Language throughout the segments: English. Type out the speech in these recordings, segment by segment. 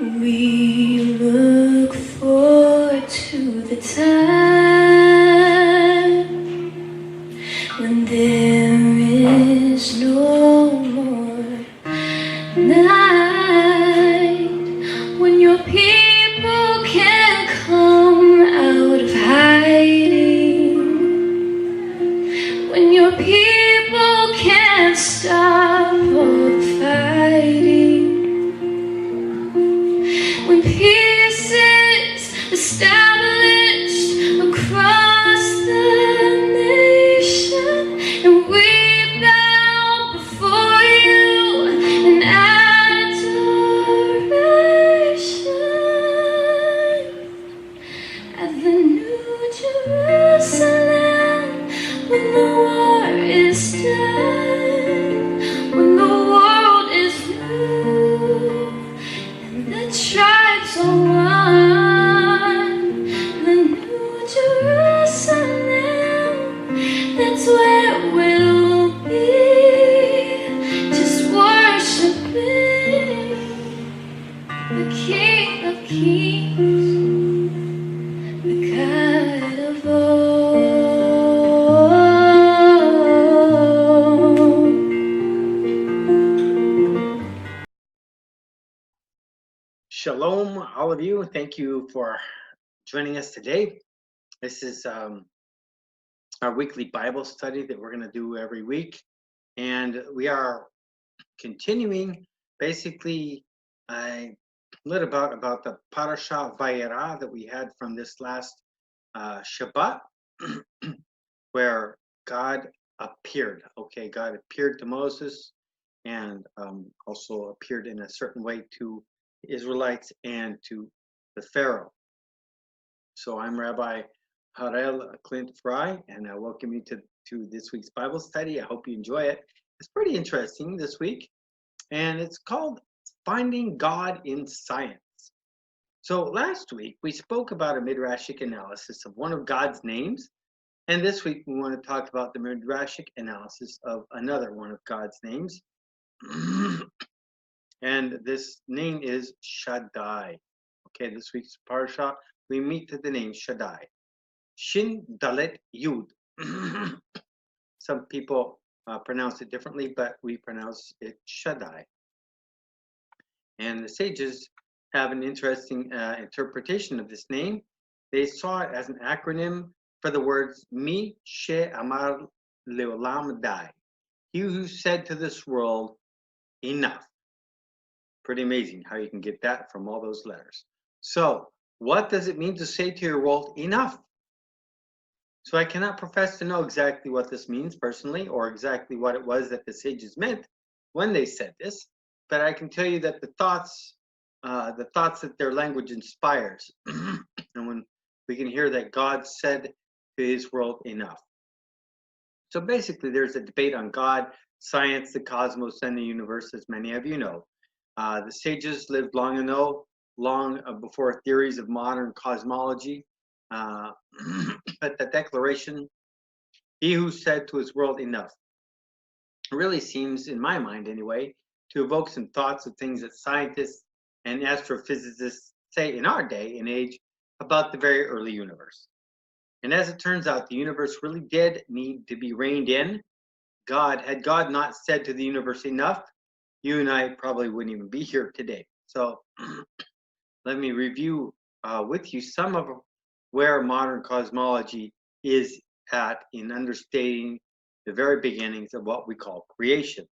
We look forward to the time when there is no more night, when your people can come out of hiding, when your people can't stop all the fighting, when peace is established across the nation, and we bow before you in adoration at the New Jerusalem, when the war is done, when the world is new, the tribes are one, the New Jerusalem, that's where we'll be, just worshiping the King of Kings, the God of all. Shalom, all of you. Thank you for joining us today. This is our weekly Bible study that we're going to do every week. And we are continuing basically a little about the Parasha Vayera that we had from this last Shabbat, where God appeared. Okay, God appeared to Moses and also appeared in a certain way to Israelites and to the Pharaoh. So I'm Rabbi Harel Clint Fry, and I welcome you to this week's Bible study. I hope you enjoy it. It's pretty interesting this week, and it's called Finding God in Science. So last week we spoke about a midrashic analysis of one of God's names, and this week we want to talk about the midrashic analysis of another one of God's names. And this name is Shaddai. Okay, this week's parsha, we meet to the name Shaddai. Shin Dalet Yud. Some people pronounce it differently, but we pronounce it Shaddai. And the sages have an interesting interpretation of this name. They saw it as an acronym for the words Mi She Amar Leolam Dai. He who said to this world, enough. Pretty amazing how you can get that from all those letters. So, what does it mean to say to your world, enough? So I cannot profess to know exactly what this means personally, or exactly what it was that the sages meant when they said this, but I can tell you that the thoughts that their language inspires, and when we can hear that God said to his world, enough. So basically, there's a debate on God, science, the cosmos, and the universe, as many of you know. The sages lived long before theories of modern cosmology. But the declaration, he who said to his world, enough, really seems, in my mind anyway, to evoke some thoughts of things that scientists and astrophysicists say in our day and age about the very early universe. And as it turns out, the universe really did need to be reined in. Had God not said to the universe, enough, you and I probably wouldn't even be here today. So let me review with you some of where modern cosmology is at in understanding the very beginnings of what we call creation.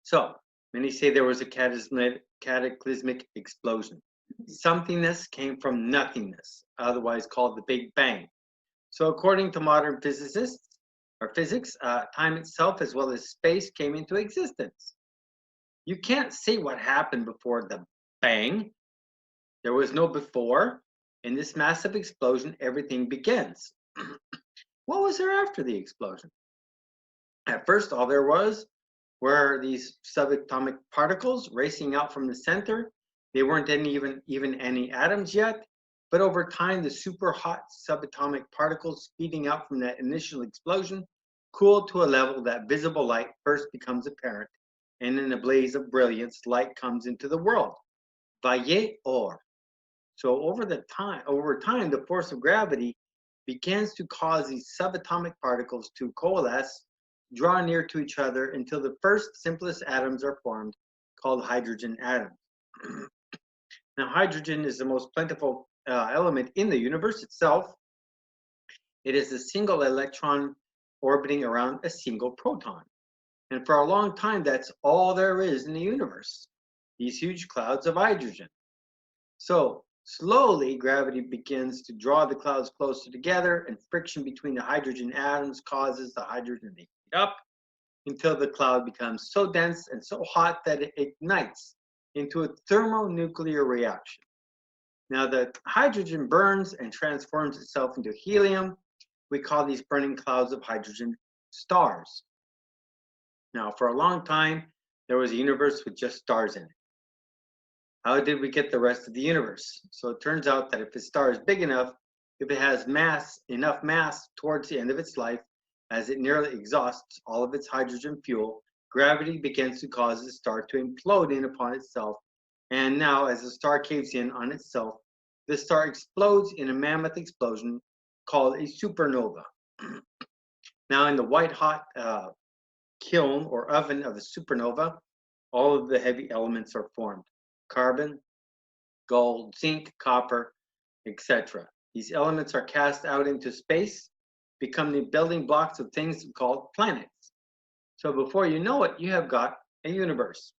So many say there was a cataclysmic explosion. Somethingness came from nothingness, otherwise called the Big Bang. So according to modern physicists or physics, time itself as well as space came into existence. You can't see what happened before the bang. There was no before. In this massive explosion, everything begins. What was there after the explosion? At first, all there were these subatomic particles racing out from the center. They weren't even any atoms yet, but over time, the super hot subatomic particles speeding out from that initial explosion cooled to a level that visible light first becomes apparent, and in a blaze of brilliance, light comes into the world. vaye or. So over time, the force of gravity begins to cause these subatomic particles to coalesce, draw near to each other until the first simplest atoms are formed, called hydrogen atoms. Now, hydrogen is the most plentiful element in the universe itself. It is a single electron orbiting around a single proton. And for a long time, that's all there is in the universe, these huge clouds of hydrogen. So slowly, gravity begins to draw the clouds closer together, and friction between the hydrogen atoms causes the hydrogen to heat up until the cloud becomes so dense and so hot that it ignites into a thermonuclear reaction. Now, the hydrogen burns and transforms itself into helium. We call these burning clouds of hydrogen stars. Now, for a long time, there was a universe with just stars in it. How did we get the rest of the universe? So it turns out that if a star is big enough, if it has enough mass towards the end of its life, as it nearly exhausts all of its hydrogen fuel, gravity begins to cause the star to implode in upon itself. And now, as the star caves in on itself, the star explodes in a mammoth explosion called a supernova. Now, in the white hot kiln or oven of a supernova, all of the heavy elements are formed: carbon, gold, zinc, copper, etc. These elements are cast out into space, become the building blocks of things called planets. So before you know it, you have got a universe.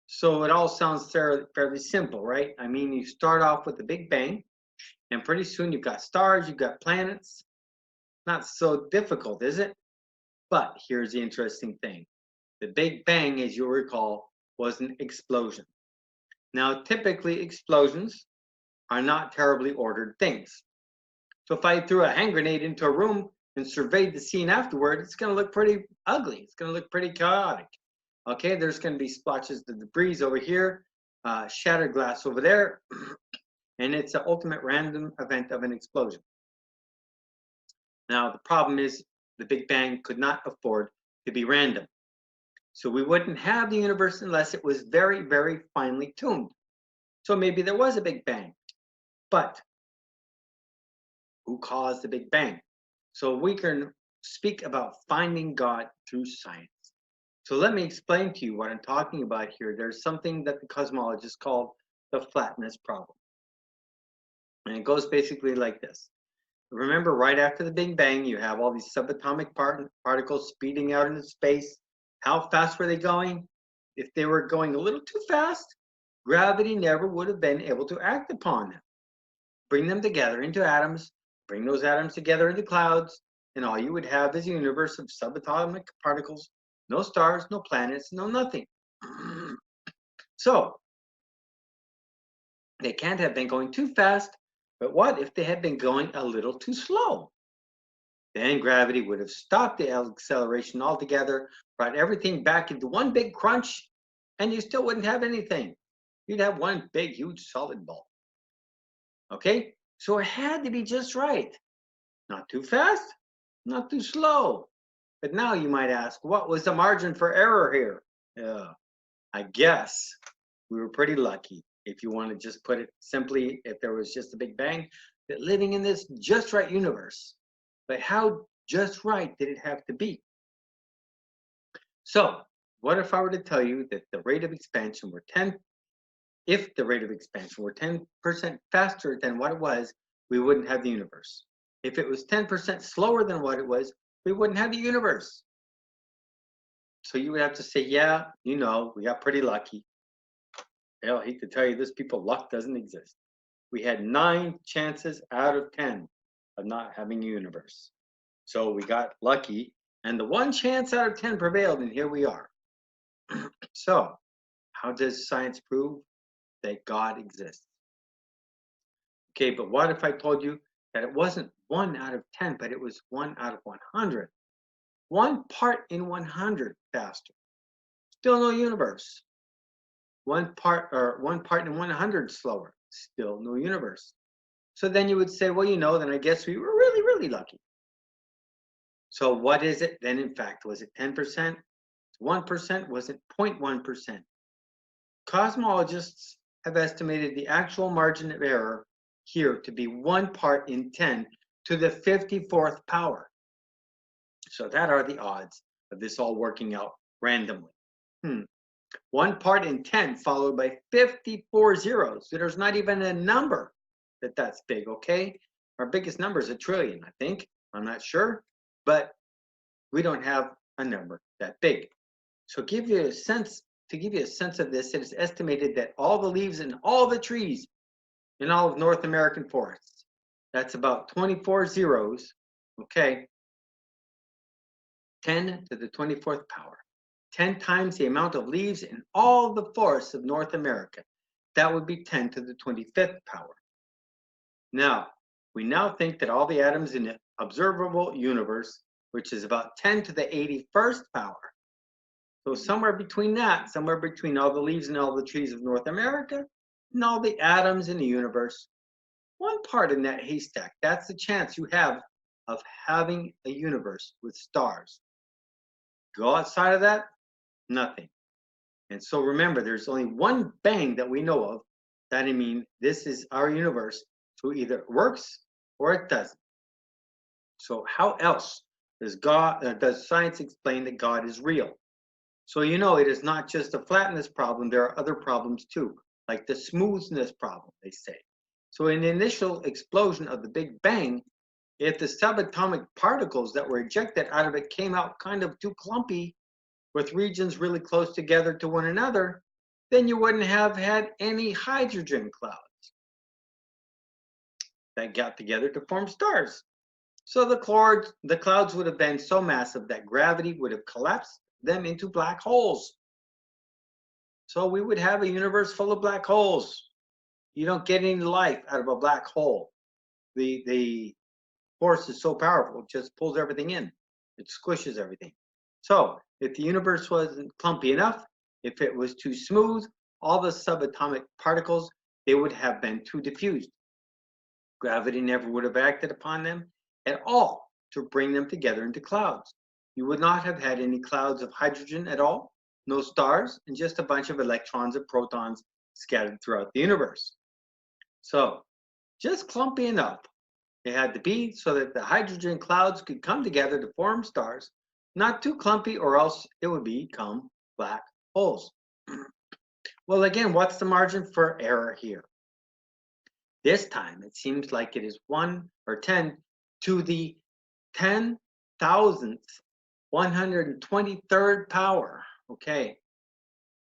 So it all sounds fairly simple, right? I mean, you start off with the Big Bang, and pretty soon you've got stars, you've got planets. Not so difficult, is it? But here's the interesting thing. The Big Bang, as you'll recall, was an explosion. Now, typically, explosions are not terribly ordered things. So if I threw a hand grenade into a room and surveyed the scene afterward, it's going to look pretty ugly. It's going to look pretty chaotic. Okay, there's going to be splotches of debris over here, shattered glass over there, and it's an ultimate random event of an explosion. Now, the problem is the Big Bang could not afford to be random. So we wouldn't have the universe unless it was very, very finely tuned. So maybe there was a Big Bang. But who caused the Big Bang? So we can speak about finding God through science. So let me explain to you what I'm talking about here. There's something that the cosmologists call the flatness problem. And it goes basically like this. Remember, right after the Big Bang, you have all these subatomic particles speeding out into space. How fast were they going? If they were going a little too fast, gravity never would have been able to act upon them. Bring them together into atoms, bring those atoms together into clouds, and all you would have is a universe of subatomic particles, no stars, no planets, no nothing. So, they can't have been going too fast, but what if they had been going a little too slow? Then gravity would have stopped the acceleration altogether, brought everything back into one big crunch, and you still wouldn't have anything. You'd have one big, huge solid ball. Okay? So it had to be just right. Not too fast, not too slow. But now you might ask, what was the margin for error here? I guess we were pretty lucky, if you want to just put it simply, if there was just a Big Bang, that living in this just right universe. But how just right did it have to be? So, what if I were to tell you that the rate of expansion were 10, if the rate of expansion were 10% faster than what it was, we wouldn't have the universe. If it was 10% slower than what it was, we wouldn't have the universe. So you would have to say, yeah, we got pretty lucky. Hell, I hate to tell you this, people, luck doesn't exist. We had 9 chances out of 10 of not having a universe. So we got lucky, and the 1 chance out of 10 prevailed, and here we are. So, how does science prove that God exists? Okay, but what if I told you that it wasn't 1 out of 10, but it was 1 out of 100? 1 part in 100 faster. Still no universe. 1 part in 100 slower. Still no universe. So then you would say, well, then I guess we were really, really lucky. So what is it then, in fact? Was it 10%? 1%? Was it 0.1%? Cosmologists have estimated the actual margin of error here to be 1 part in 10 to the 54th power. So that are the odds of this all working out randomly. 1 part in 10 followed by 54 zeros. So there's not even a number that's big, okay? Our biggest number is a trillion, I think. I'm not sure, but we don't have a number that big. So to give you a sense of this, it is estimated that all the leaves in all the trees in all of North American forests, that's about 24 zeros, okay? 10 to the 24th power. 10 times the amount of leaves in all the forests of North America. That would be 10 to the 25th power. Now, we now think that all the atoms in the observable universe, which is about 10 to the 81st power. So somewhere between that, somewhere between all the leaves and all the trees of North America and all the atoms in the universe, 1 part in that haystack. That's the chance you have of having a universe with stars. Go outside of that, nothing. And so remember, there's only 1 bang that we know of. That I mean, this is our universe. So either it works or it doesn't. So how else does science explain that God is real? So you know it is not just a flatness problem. There are other problems too, like the smoothness problem, they say. So in the initial explosion of the Big Bang, if the subatomic particles that were ejected out of it came out kind of too clumpy, with regions really close together to one another, then you wouldn't have had any hydrogen clouds that got together to form stars. So the clouds would have been so massive that gravity would have collapsed them into black holes. So we would have a universe full of black holes. You don't get any life out of a black hole. The force is so powerful, it just pulls everything in. It squishes everything. So if the universe wasn't clumpy enough, if it was too smooth, all the subatomic particles, they would have been too diffused. Gravity never would have acted upon them at all to bring them together into clouds. You would not have had any clouds of hydrogen at all, no stars, and just a bunch of electrons and protons scattered throughout the universe. So just clumpy enough it had to be so that the hydrogen clouds could come together to form stars, not too clumpy or else it would become black holes. Well, again, what's the margin for error here? This time it seems like it is 1 or 10 to the 10,000th 123rd power. Okay,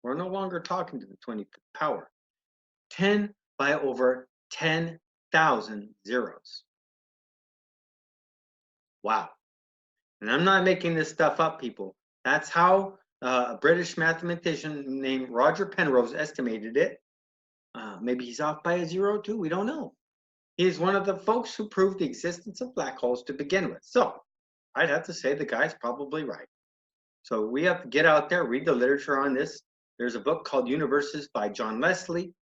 we're no longer talking to the 20th power. 10 by over 10,000 zeros. Wow. And I'm not making this stuff up, people. That's how a British mathematician named Roger Penrose estimated it. Maybe he's off by a zero too. We don't know. He's one of the folks who proved the existence of black holes to begin with. So I'd have to say the guy's probably right. So we have to get out there, read the literature on this. There's a book called Universes by John Leslie,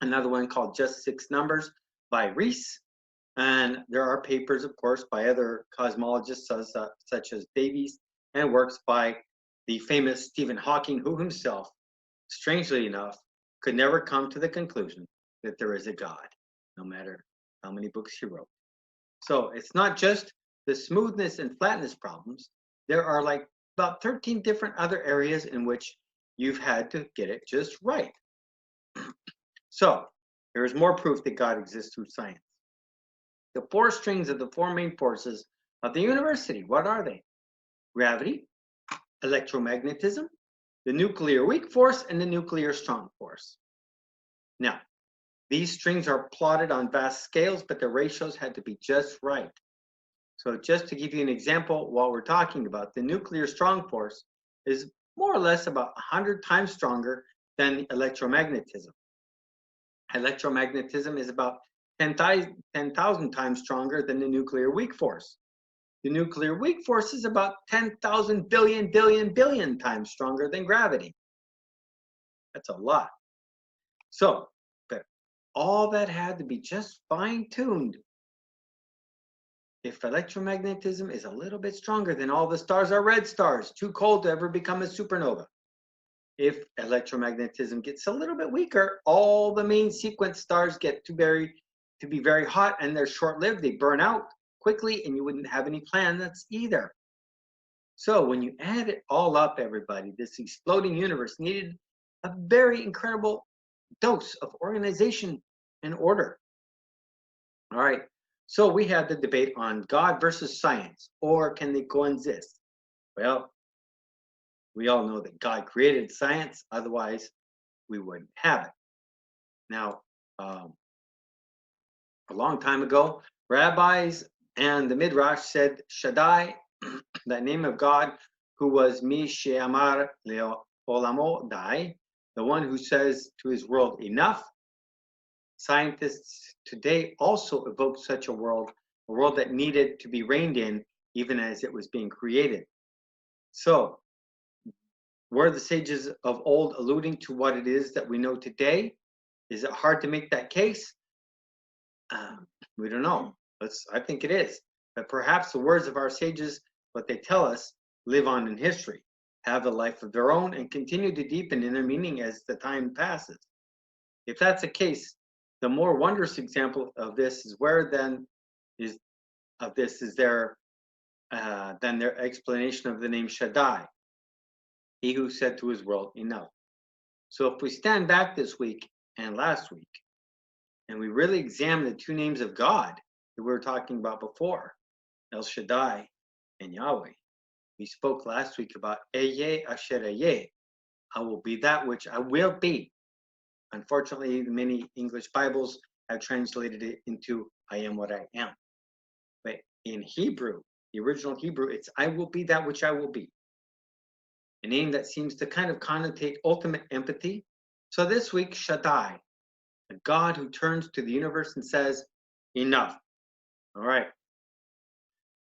another one called Just Six Numbers by Reese. And there are papers, of course, by other cosmologists such as Davies, and works by the famous Stephen Hawking, who himself, strangely enough, could never come to the conclusion that there is a God, no matter how many books he wrote. So it's not just the smoothness and flatness problems. There are like about 13 different other areas in which you've had to get it just right. So there is more proof that God exists through science. The 4 strings of the 4 main forces of the university, what are they? Gravity, electromagnetism, the nuclear weak force, and the nuclear strong force. Now, these strings are plotted on vast scales, but the ratios had to be just right. So just to give you an example, what we're talking about, the nuclear strong force is more or less about 100 times stronger than electromagnetism. Electromagnetism is about 10,000 times stronger than the nuclear weak force. The nuclear weak force is about 10,000 billion times stronger than gravity. That's a lot. So, but all that had to be just fine-tuned. If electromagnetism is a little bit stronger, then all the stars are red stars, too cold to ever become a supernova. if electromagnetism gets a little bit weaker, all the main sequence stars get to be very hot, and they're short-lived. They burn out quickly, and you wouldn't have any planets either. So when you add it all up, everybody, this exploding universe needed a very incredible dose of organization and order. All right. So we had the debate on God versus science, or can they coexist? Well, we all know that God created science, otherwise we wouldn't have it. Now, a long time ago, rabbis and the Midrash said Shaddai, that name of God, who was Mi She'amar Le'olamo Dai, the one who says to his world, enough. Scientists today also evoke such a world that needed to be reined in even as it was being created. So, were the sages of old alluding to what it is that we know today? Is it hard to make that case? We don't know. I think it is. But perhaps the words of our sages, what they tell us, live on in history, have a life of their own, and continue to deepen in their meaning as the time passes. If that's the case, the more wondrous example of this is than their explanation of the name Shaddai, he who said to his world, enough. So if we stand back this week and last week, and we really examine the two names of God that we were talking about before, El Shaddai and Yahweh. We spoke last week about Eye Asher Eye, I will be that which I will be. Unfortunately, many English Bibles have translated it into I am what I am. But in Hebrew, the original Hebrew, it's I will be that which I will be. A name that seems to kind of connotate ultimate empathy. So this week, Shaddai, a God who turns to the universe and says, enough. All right.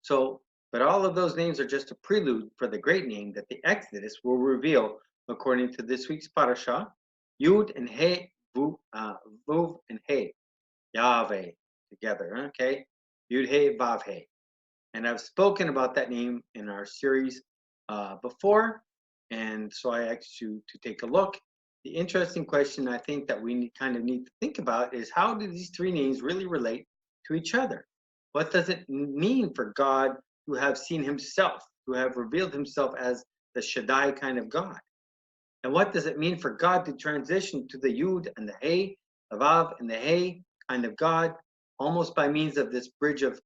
So, but all of those names are just a prelude for the great name that the Exodus will reveal according to this week's parasha, Yud and He, Vuv and He, Yahweh together, okay? Yud He, Vav He. And I've spoken about that name in our series before, and so I asked you to take a look. The interesting question I think that we need to think about is, how do these three names really relate to each other? What does it mean for God to have seen himself, to have revealed himself as the Shaddai kind of God? And what does it mean for God to transition to the Yud and the He, the Vav and the He kind of God, almost by means of this bridge of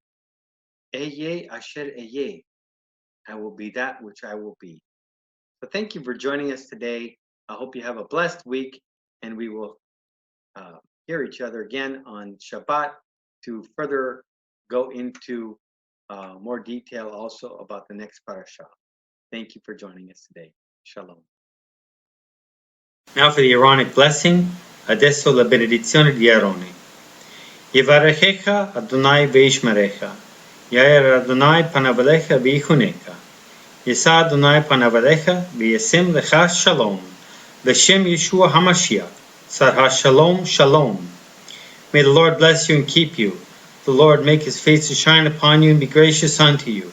Eye Asher Eye, I will be that which I will be. So thank you for joining us today. I hope you have a blessed week, and we will hear each other again on Shabbat to further go into more detail also about the next parasha. Thank you for joining us today. Shalom. Now for the Aaronic blessing. Adesso la benedizione di Aarone. Yevarechecha Adonai veishmerecha. Yair Adonai panavalecha v'ichunecha. Yisa Adonai panavalecha v'yasim lecha shalom. L'shem Yeshua HaMashiach. Sarha shalom shalom. May the Lord bless you and keep you. The Lord make his face to shine upon you and be gracious unto you.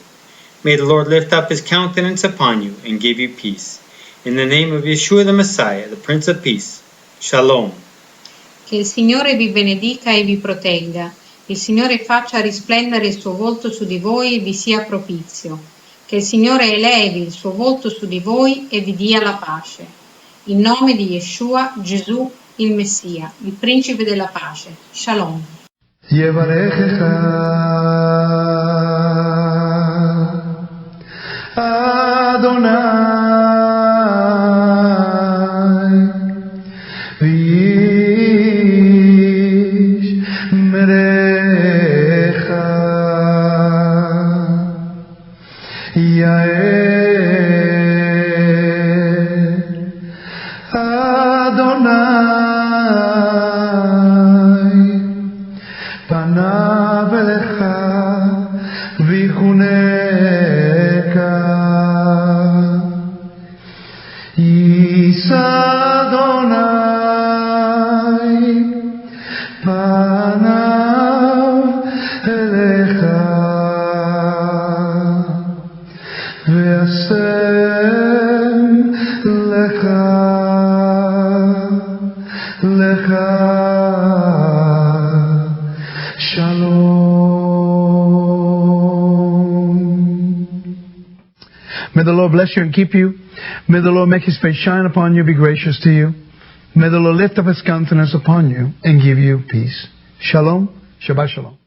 May the Lord lift up his countenance upon you and give you peace. In the name of Yeshua the Messiah, the Prince of Peace. Shalom. Che il Signore vi benedica e vi protegga. Il Signore faccia risplendere il suo volto su di voi e vi sia propizio. Che il Signore elevi il suo volto su di voi e vi dia la pace. In nome di Yeshua, Gesù, il Messia, il Principe della pace. Shalom. Ve'asem lecha lecha shalom. May the Lord bless you and keep you. May the Lord make His face shine upon you, be gracious to you. May the Lord lift up His countenance upon you and give you peace. Shalom. Shabbat shalom.